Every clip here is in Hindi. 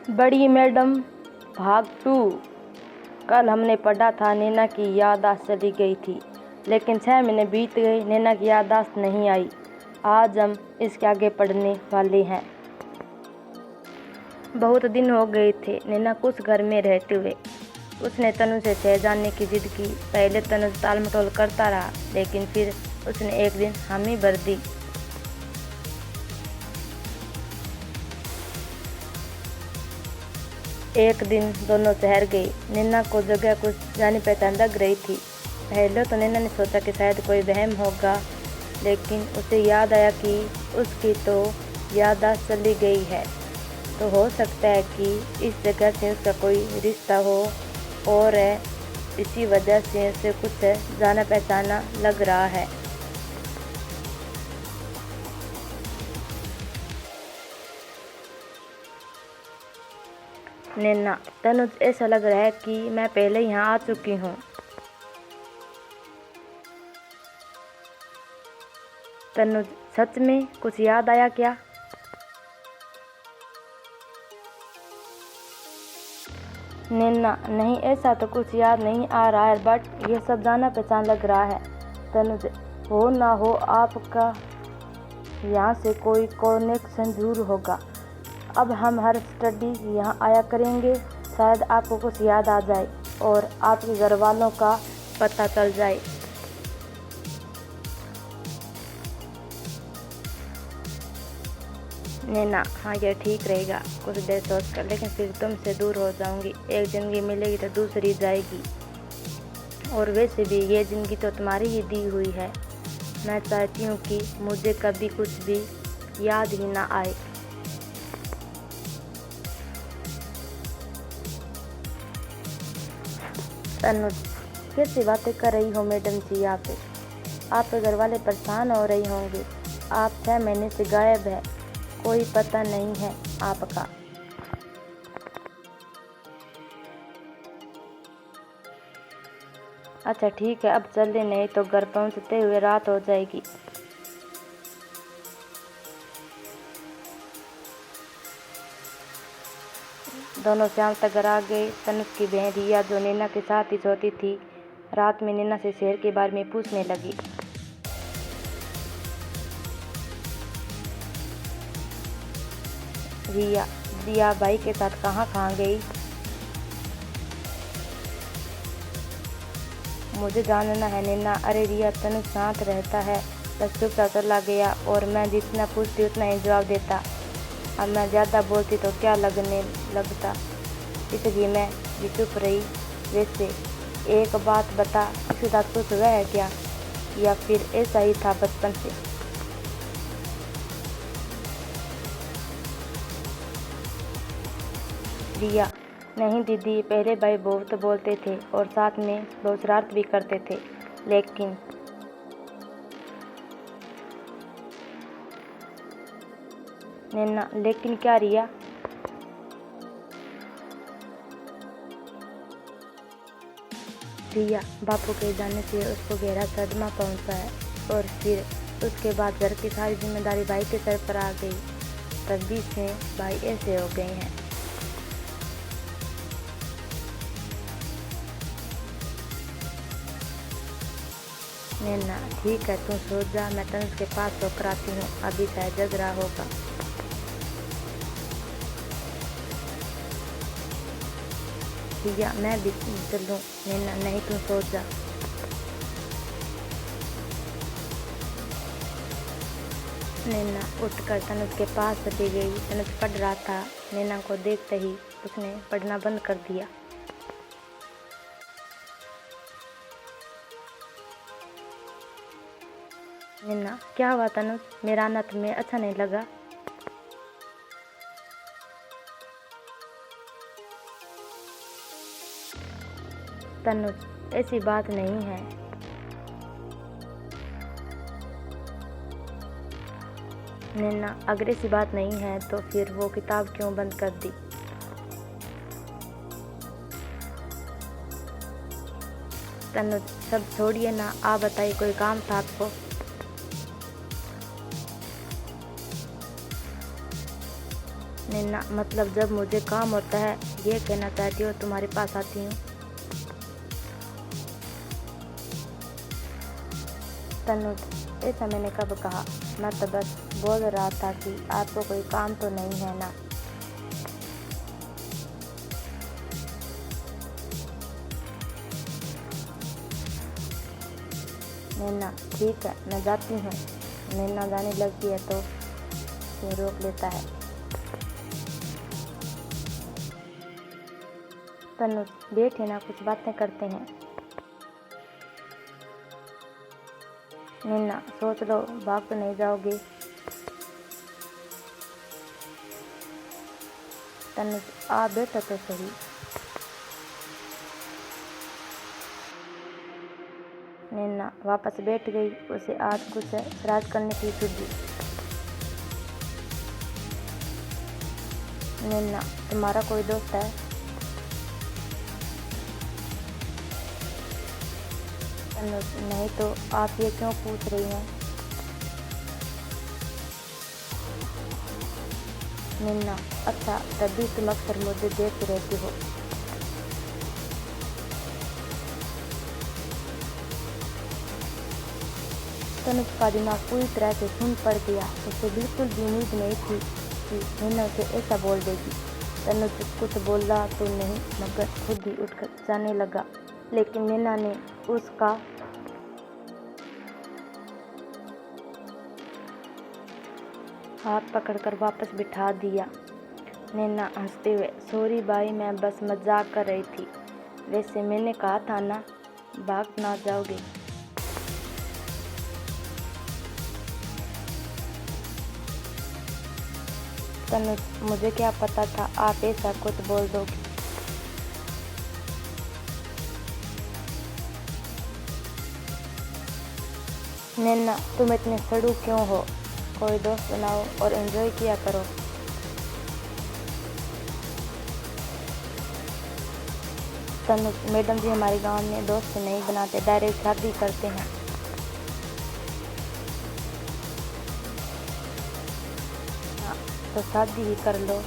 बड़ी मैडम भाग 2। कल हमने पढ़ा था नैना की याददाश्त चली गई थी, लेकिन 6 महीने बीत गए, नैना की याददाश्त नहीं आई। आज हम इसके आगे पढ़ने वाले हैं। बहुत दिन हो गए थे नैना कुछ घर में रहते हुए। उसने तनु से शहर जाने की जिद की। पहले तनु टाल मटोल करता रहा, लेकिन फिर उसने एक दिन हामी भर दी। एक दिन दोनों शहर गए। नैना को जगह कुछ जानी पहचान लग रही थी। पहले तो नैना ने सोचा कि शायद कोई वहम होगा, लेकिन उसे याद आया कि उसकी तो याददाश्त चली गई है। तो हो सकता है कि इस जगह से उसका कोई रिश्ता हो और इसी वजह से उसे कुछ जाना पहचाना लग रहा है। नैना, तनुज, ऐसा लग रहा है कि मैं पहले यहाँ आ चुकी हूँ। तनुज, सच में कुछ याद आया क्या? नैना, नहीं, ऐसा तो कुछ याद नहीं आ रहा है, बट ये सब जाना पहचान लग रहा है। तनुज, हो ना हो आपका यहाँ से कोई कनेक्शन जरूर होगा। अब हम हर स्टडी यहाँ आया करेंगे, शायद आपको कुछ याद आ जाए और आपके घर वालों का पता चल जाए। नैना, हाँ, यह ठीक रहेगा कुछ देर सोच कर, लेकिन फिर तुमसे दूर हो जाऊंगी। एक ज़िंदगी मिलेगी तो दूसरी जाएगी, और वैसे भी ये ज़िंदगी तो तुम्हारी ही दी हुई है। मैं चाहती हूँ कि मुझे कभी कुछ भी याद ही ना आए। तनुज, कैसी बातें कर रही हो मैडम जी? आपके घर वाले परेशान हो रही होंगे। आप 6 महीने से गायब है, कोई पता नहीं है आपका। अच्छा ठीक है, अब चले, नहीं तो घर पहुंचते हुए रात हो जाएगी। दोनों शाम तक घर आ गए। तनुज की बहन रिया, जो नैना के साथ ही सोती थी, रात में नैना से शहर के बारे में पूछने लगी। रिया भाई के साथ कहाँ कहाँ गई? मुझे जानना है नैना। अरे रिया, तनुज शांत रहता है, बस चुपचाप चला गया, और मैं जितना पूछती उतना ही जवाब देता। अब मैं ज़्यादा बोलती तो क्या लगने लगता, इसलिए मैं भी चुप रही। वैसे एक बात बता, इसके साथ कुछ हुआ है क्या, या फिर ऐसा ही था बचपन से? रिया, नहीं दीदी, पहले भाई बहुत बोलते थे और साथ में बहुत शरारत भी करते थे, लेकिन नैना, लेकिन क्या रिया? रिया, बापू के जाने से उसको गहरा सदमा पहुंचा है, और फिर उसके बाद घर की सारी जिम्मेदारी भाई के सर पर आ गई। तभी से भाई ऐसे हो गए हैं। नैना, ठीक है, तू सो जा, मैं तनुज के पास होकर आती हूँ, अभी शायद जग रहा होगा। रिया, मैं भी चलूँ? नैना, नहीं, तू सो जा। नैना उठकर तनुज के पास चली गई। तनुज पढ़ रहा था। नैना को देखते ही उसने पढ़ना बंद कर दिया। नैना, क्या हुआ तनुज? मेरा आना तुम्हें अच्छा नहीं लगा? तनुज, ऐसी बात नहीं है। नैना, अगर ऐसी बात नहीं है तो फिर वो किताब क्यों बंद कर दी? तनुज, सब छोड़िए ना, आप बताइए, कोई काम था आपको? नैना मतलब जब मुझे काम होता है ये कहना चाहती हो तुम्हारे पास आती हूँ। तनुज ऐसा मैंने कब कहा, मैं तो बस बोल रहा था कि आपको कोई काम तो नहीं है ना। नैना ठीक है मैं जाती हूँ। नैना जाने लगती है तो ये रोक लेता है। तनुज बैठे ना कुछ बातें करते हैं। नैना सोच लो भाग तो नहीं जाओगे। तनुज आ बैठो तो सही। नैना वापस बैठ गई। उसे आज कुछ शरारत करने की सूझी। नैना तुम्हारा कोई दोस्त है? तनुज नहीं तो आप ये क्यों पूछ रही हैं? नैना अच्छा तभी तुम अक्सर मुझे देखती रहती हो। तनुज का दिमाग पूरी तरह से सुन पड़ गया। उसे बिल्कुल भी उम्मीद नहीं थी कि नैना उसे ऐसा बोल देगी। तनुज कुछ बोला तो नहीं मगर खुद ही उठकर जाने लगा, लेकिन नैना ने उसका हाथ पकड़कर वापस बिठा दिया। नैना हंसते हुए सॉरी भाई मैं बस मजाक कर रही थी। वैसे मैंने कहा था ना भाग ना जाओगे। तनुज मुझे क्या पता था आप ऐसा कुछ बोल दोगे। नैना तुम इतने सड़ू क्यों हो? कोई दोस्त बनाओ और एंजॉय किया करो। तनुज मैडम जी हमारे गांव में दोस्त नहीं बनाते, डायरेक्ट शादी करते हैं। हाँ तो शादी ही कर लो।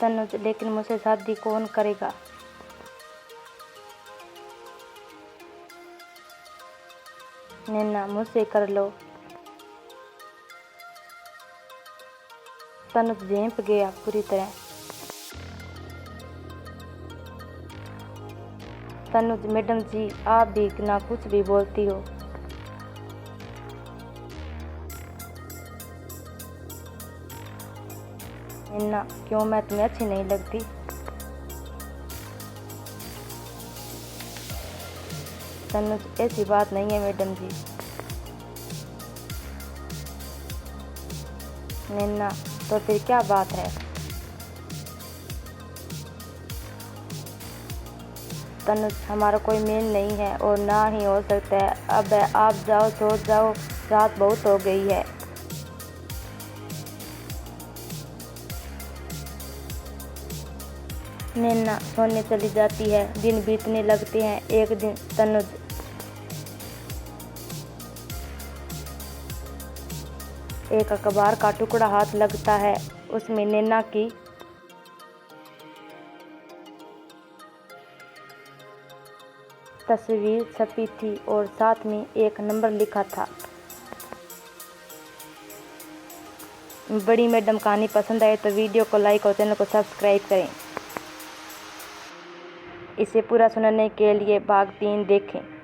तनुज लेकिन मुझसे शादी कौन करेगा? नैना मुझसे कर लो। तनुज झेंप गया पूरी तरह। तनुज मैडम जी आप भी ना कुछ भी बोलती हो। नैना क्यों मैं तुम्हें अच्छी नहीं लगती? तनुज ऐसी बात नहीं है मैडम जी। नैना तो फिर क्या बात है? तनुज हमारा कोई मेल नहीं है और ना ही हो सकता है। अब आप जाओ सो जाओ, रात बहुत हो गई है। नैना सोने चली जाती है। दिन बीतने लगते हैं। एक दिन तनुज एक अखबार का टुकड़ा हाथ लगता है। उसमें नैना की तस्वीर छपी थी और साथ में एक नंबर लिखा था। बड़ी मैडम कहानी पसंद आए तो वीडियो को लाइक और चैनल को सब्सक्राइब करें। इसे पूरा सुनने के लिए भाग 3 देखें।